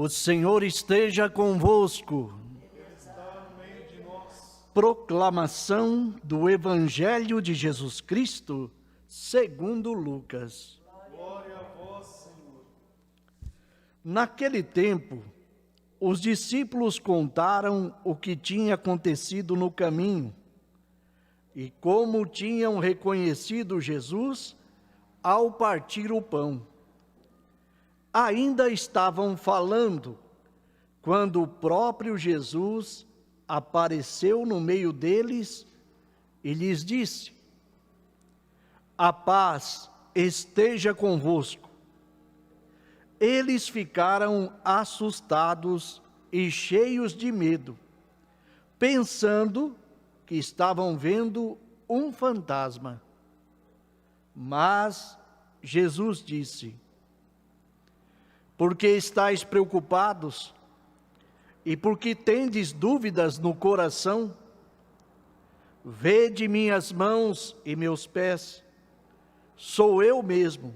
O Senhor esteja convosco. Ele está no meio de nós. Proclamação do Evangelho de Jesus Cristo, segundo Lucas. Glória a vós, Senhor. Naquele tempo, os discípulos contaram o que tinha acontecido no caminho e como tinham reconhecido Jesus ao partir o pão. Ainda estavam falando quando o próprio Jesus apareceu no meio deles e lhes disse: "A paz esteja convosco." Eles ficaram assustados e cheios de medo, pensando que estavam vendo um fantasma. Mas Jesus disse: "Por que estáis preocupados? E por que tendes dúvidas no coração? Vede minhas mãos e meus pés, sou eu mesmo.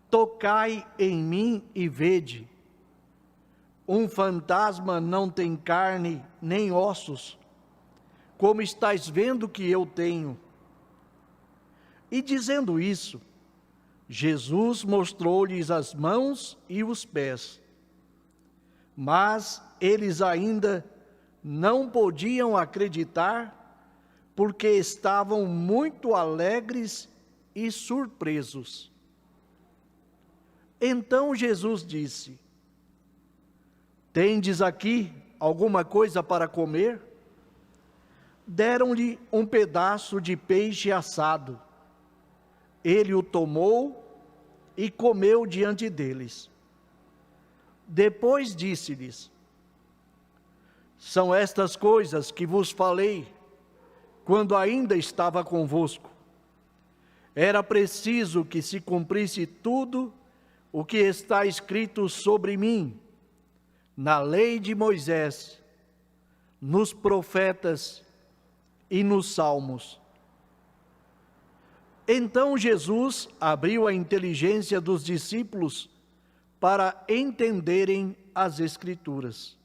Tocai em mim e vede. Um fantasma não tem carne nem ossos, como estáis vendo que eu tenho." E dizendo isso, Jesus mostrou-lhes as mãos e os pés. Mas eles ainda não podiam acreditar, porque estavam muito alegres e surpresos. Então Jesus disse: "Tendes aqui alguma coisa para comer?" Deram-lhe um pedaço de peixe assado. Ele o tomou e comeu diante deles. Depois disse-lhes: "São estas coisas que vos falei quando ainda estava convosco. Era preciso que se cumprisse tudo o que está escrito sobre mim, na lei de Moisés, nos profetas e nos salmos." Então Jesus abriu a inteligência dos discípulos para entenderem as Escrituras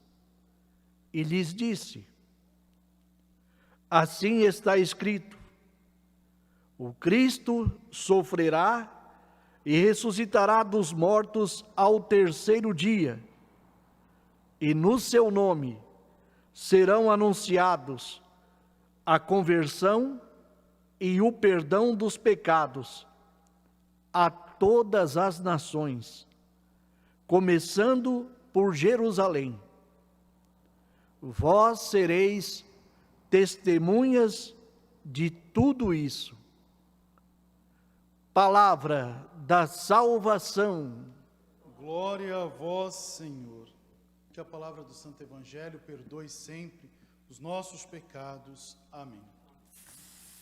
e lhes disse: "Assim está escrito: o Cristo sofrerá e ressuscitará dos mortos ao terceiro dia, e no seu nome serão anunciados a conversão e o perdão dos pecados a todas as nações, começando por Jerusalém. Vós sereis testemunhas de tudo isso." Palavra da salvação. Glória a vós, Senhor. Que a palavra do Santo Evangelho perdoe sempre os nossos pecados. Amém.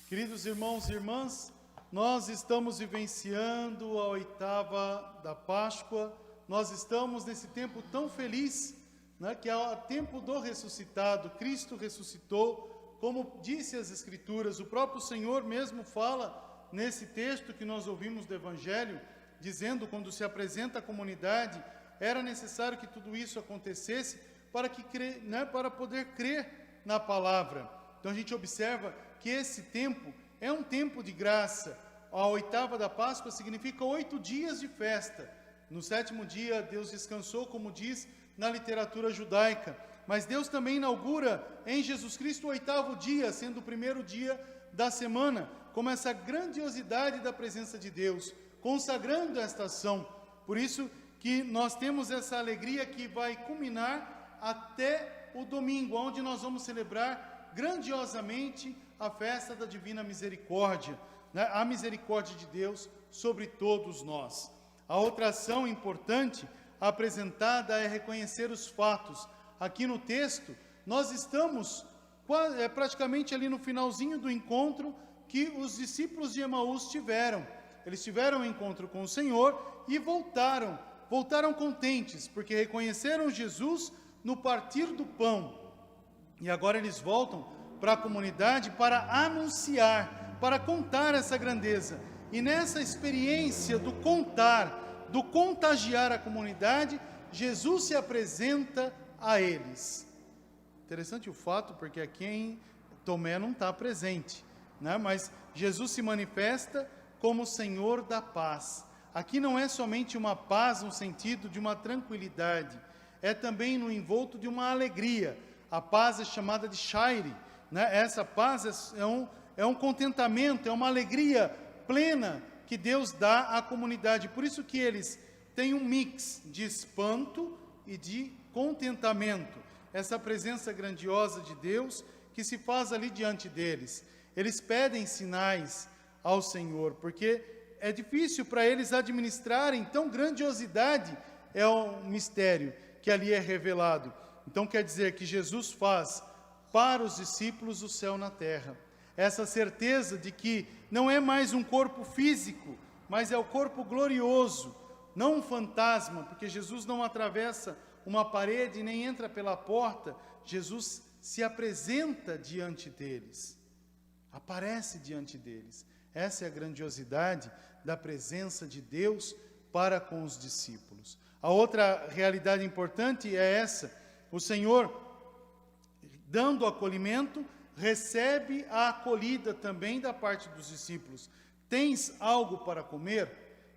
Queridos irmãos e irmãs, nós estamos vivenciando a oitava da Páscoa. Nós estamos nesse tempo tão feliz, né, que é o tempo do ressuscitado. Cristo ressuscitou, como disse as Escrituras. O próprio Senhor mesmo fala nesse texto que nós ouvimos do Evangelho, dizendo, quando se apresenta à comunidade, era necessário que tudo isso acontecesse para poder crer na palavra. Então a gente observa que esse tempo é um tempo de graça. A oitava da Páscoa significa 8 dias de festa. No 7º dia Deus descansou, como diz na literatura judaica. Mas Deus também inaugura em Jesus Cristo o 8º dia, sendo o primeiro dia da semana, como essa grandiosidade da presença de Deus, consagrando esta ação. Por isso que nós temos essa alegria que vai culminar até o domingo, onde nós vamos celebrar grandiosamente a festa da Divina Misericórdia, né? A misericórdia de Deus sobre todos nós. A outra ação importante apresentada é reconhecer os fatos. Aqui no texto, nós estamos praticamente ali no finalzinho do encontro que os discípulos de Emaús tiveram. Eles tiveram um encontro com o Senhor e voltaram contentes, porque reconheceram Jesus no partir do pão. E agora eles voltam para a comunidade para anunciar, para contar essa grandeza. E nessa experiência do contar, do contagiar a comunidade, Jesus se apresenta a eles. Interessante o fato, porque aqui em Tomé não está presente, né? Mas Jesus se manifesta como Senhor da paz. Aqui não é somente uma paz no sentido de uma tranquilidade, é também no envolto de uma alegria. A paz é chamada de Shaire, né? Essa paz é um contentamento, é uma alegria plena que Deus dá à comunidade. Por isso que eles têm um mix de espanto e de contentamento. Essa presença grandiosa de Deus que se faz ali diante deles. Eles pedem sinais ao Senhor, porque é difícil para eles administrarem, então grandiosidade é um mistério que ali é revelado. Então quer dizer que Jesus faz para os discípulos o céu na terra. Essa certeza de que não é mais um corpo físico, mas é o corpo glorioso, não um fantasma, porque Jesus não atravessa uma parede nem entra pela porta. Jesus se apresenta diante deles, aparece diante deles. Essa é a grandiosidade da presença de Deus para com os discípulos. A outra realidade importante é essa: o Senhor, dando acolhimento, recebe a acolhida também da parte dos discípulos. Tens algo para comer?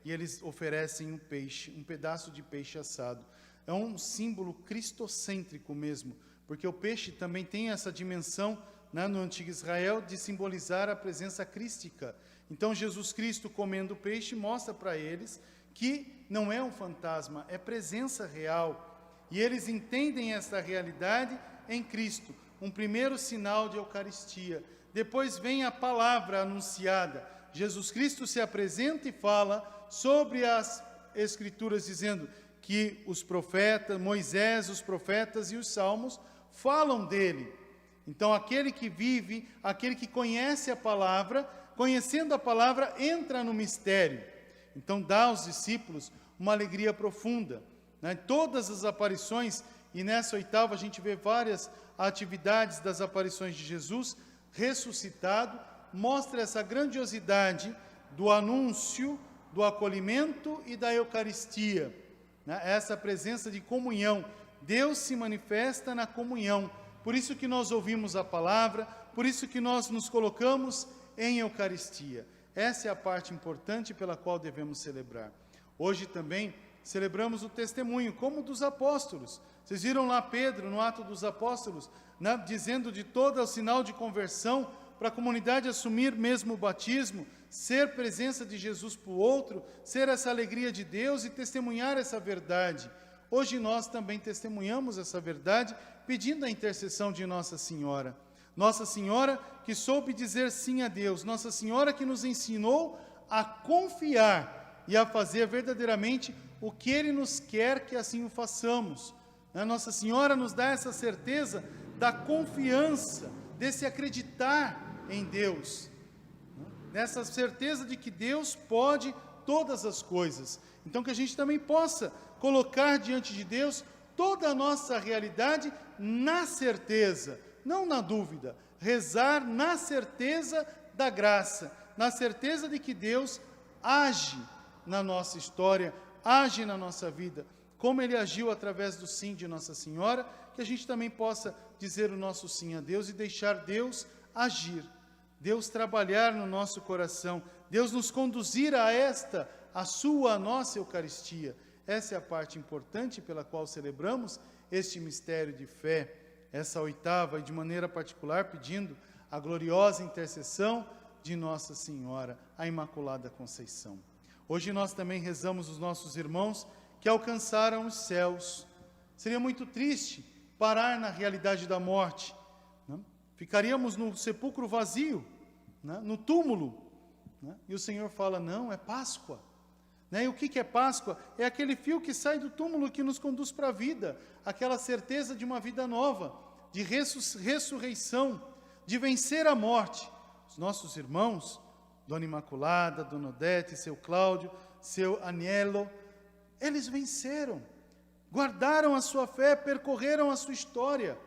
E eles oferecem um peixe, um pedaço de peixe assado. É um símbolo cristocêntrico mesmo, porque o peixe também tem essa dimensão, né, no antigo Israel, de simbolizar a presença crística. Então Jesus Cristo, comendo peixe, mostra para eles que não é um fantasma, é presença real. E eles entendem essa realidade em Cristo, um primeiro sinal de Eucaristia. Depois vem a palavra anunciada. Jesus Cristo se apresenta e fala sobre as Escrituras, dizendo que os profetas, Moisés, os profetas e os salmos falam dele. Então aquele que vive, aquele que conhece a palavra, conhecendo a palavra, entra no mistério. Então dá aos discípulos uma alegria profunda, né? Todas as aparições, e nessa oitava a gente vê várias atividades das aparições de Jesus ressuscitado, mostra essa grandiosidade do anúncio, do acolhimento e da Eucaristia, né? Essa presença de comunhão. Deus se manifesta na comunhão. Por isso que nós ouvimos a palavra, por isso que nós nos colocamos em Eucaristia. Essa é a parte importante pela qual devemos celebrar. Hoje também celebramos o testemunho, como dos apóstolos. Vocês viram lá Pedro, no Ato dos Apóstolos, né, dizendo de todo o sinal de conversão, para a comunidade assumir mesmo o batismo, ser presença de Jesus para o outro, ser essa alegria de Deus e testemunhar essa verdade. Hoje nós também testemunhamos essa verdade, pedindo a intercessão de Nossa Senhora. Nossa Senhora que soube dizer sim a Deus, Nossa Senhora que nos ensinou a confiar e a fazer verdadeiramente o que Ele nos quer que assim o façamos. Nossa Senhora nos dá essa certeza da confiança, desse acreditar em Deus, nessa certeza de que Deus pode todas as coisas. Então que a gente também possa colocar diante de Deus toda a nossa realidade na certeza, não na dúvida, rezar na certeza da graça, na certeza de que Deus age na nossa história, age na nossa vida, como Ele agiu através do sim de Nossa Senhora, que a gente também possa dizer o nosso sim a Deus e deixar Deus agir, Deus trabalhar no nosso coração, Deus nos conduzir a sua, a nossa Eucaristia. Essa é a parte importante pela qual celebramos este mistério de fé, essa oitava, e de maneira particular pedindo a gloriosa intercessão de Nossa Senhora, a Imaculada Conceição. Hoje nós também rezamos os nossos irmãos que alcançaram os céus. Seria muito triste parar na realidade da morte, né? Ficaríamos no sepulcro vazio, né? No túmulo, né? E o Senhor fala, não, é Páscoa. E o que é Páscoa? É aquele fio que sai do túmulo que nos conduz para a vida, aquela certeza de uma vida nova, de ressurreição, de vencer a morte. Os nossos irmãos, Dona Imaculada, Dona Odete, seu Cláudio, seu Anielo, eles venceram, guardaram a sua fé, percorreram a sua história.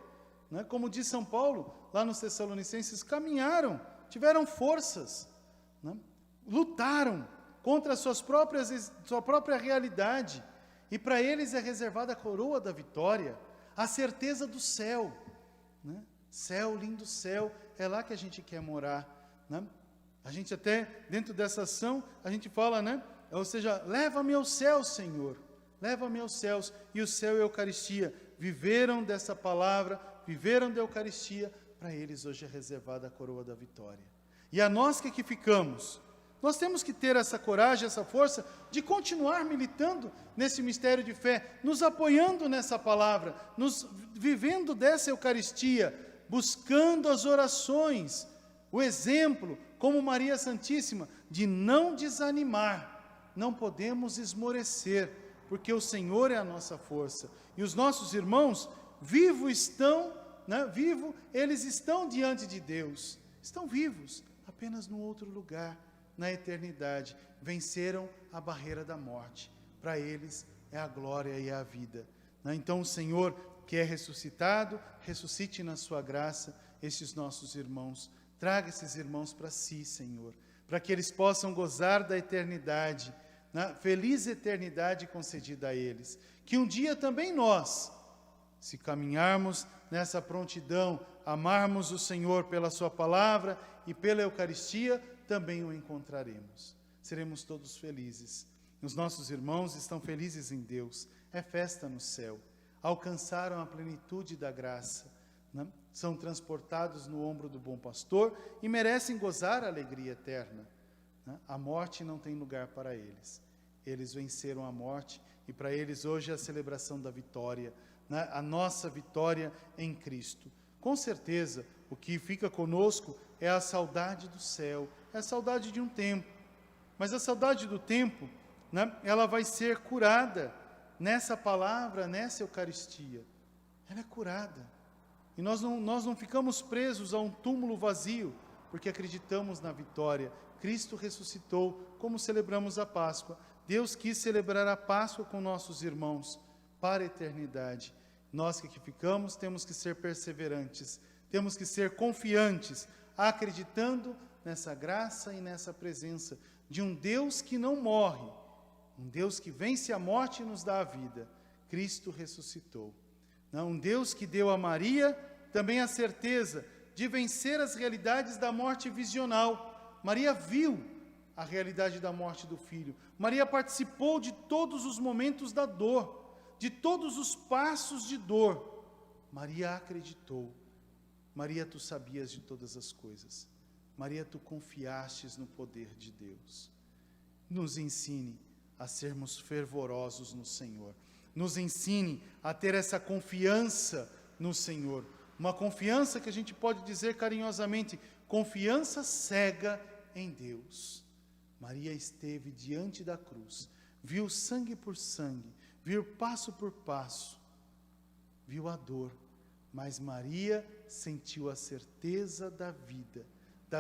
Como diz São Paulo, lá nos Tessalonicenses, caminharam, tiveram forças, lutaram contra sua própria realidade, E para eles é reservada a coroa da vitória, a certeza do céu, né? Céu, lindo céu, é lá que a gente quer morar, né? A gente até, dentro dessa ação, a gente fala, né? Ou seja, leva-me ao céu, Senhor, leva-me aos céus. E o céu e a Eucaristia viveram dessa palavra, viveram da Eucaristia, para eles hoje é reservada a coroa da vitória. E a nós que aqui ficamos, nós temos que ter essa coragem, essa força de continuar militando nesse mistério de fé, nos apoiando nessa palavra, nos vivendo dessa Eucaristia, buscando as orações, o exemplo, como Maria Santíssima, de não desanimar. Não podemos esmorecer, porque o Senhor é a nossa força. E os nossos irmãos, eles estão diante de Deus, estão vivos, apenas no outro lugar, na eternidade. Venceram a barreira da morte. Para eles é a glória e a vida. Então o Senhor, que é ressuscitado, ressuscite na sua graça estes nossos irmãos. Traga esses irmãos para si, Senhor, para que eles possam gozar da eternidade, na feliz eternidade concedida a eles. Que um dia também nós, se caminharmos nessa prontidão, amarmos o Senhor pela sua palavra e pela Eucaristia, também o encontraremos. Seremos todos felizes. Os nossos irmãos estão felizes em Deus. É festa no céu. Alcançaram a plenitude da graça, né? São transportados no ombro do bom pastor e merecem gozar a alegria eterna, né? A morte não tem lugar para eles. Eles venceram a morte e para eles hoje é a celebração da vitória, né? A nossa vitória em Cristo. Com certeza, o que fica conosco é a saudade do céu, é a saudade de um tempo. Mas a saudade do tempo, né, ela vai ser curada nessa palavra, nessa Eucaristia. Ela é curada. E nós não ficamos presos a um túmulo vazio, porque acreditamos na vitória. Cristo ressuscitou, como celebramos a Páscoa. Deus quis celebrar a Páscoa com nossos irmãos para a eternidade. Nós que aqui ficamos temos que ser perseverantes, temos que ser confiantes, acreditando nessa graça e nessa presença de um Deus que não morre, um Deus que vence a morte e nos dá a vida. Cristo ressuscitou. Um Deus que deu a Maria também a certeza de vencer as realidades da morte visional. Maria viu a realidade da morte do filho. Maria participou de todos os momentos da dor, de todos os passos de dor. Maria acreditou. Maria, tu sabias de todas as coisas. Maria, tu confiastes no poder de Deus. Nos ensine a sermos fervorosos no Senhor. Nos ensine a ter essa confiança no Senhor. Uma confiança que a gente pode dizer carinhosamente, confiança cega em Deus. Maria esteve diante da cruz, viu sangue por sangue, viu passo por passo, viu a dor, mas Maria sentiu a certeza da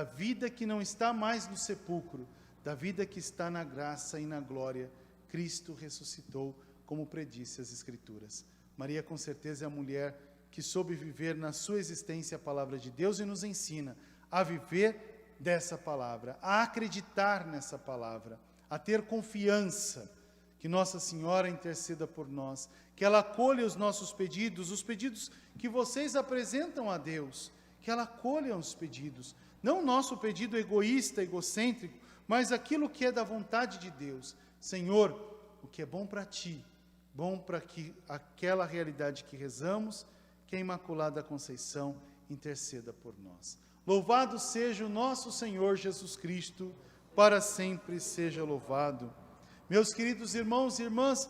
vida que não está mais no sepulcro, da vida que está na graça e na glória. Cristo ressuscitou, como predisse as Escrituras. Maria, com certeza, é a mulher que soube viver na sua existência a palavra de Deus e nos ensina a viver dessa palavra, a acreditar nessa palavra, a ter confiança que Nossa Senhora interceda por nós, que ela acolha os nossos pedidos, os pedidos que vocês apresentam a Deus, que ela acolha os pedidos, não o nosso pedido egoísta, egocêntrico, mas aquilo que é da vontade de Deus. Senhor, o que é bom para Ti, bom para que aquela realidade que rezamos, que a Imaculada Conceição interceda por nós. Louvado seja o nosso Senhor Jesus Cristo, para sempre seja louvado. Meus queridos irmãos e irmãs,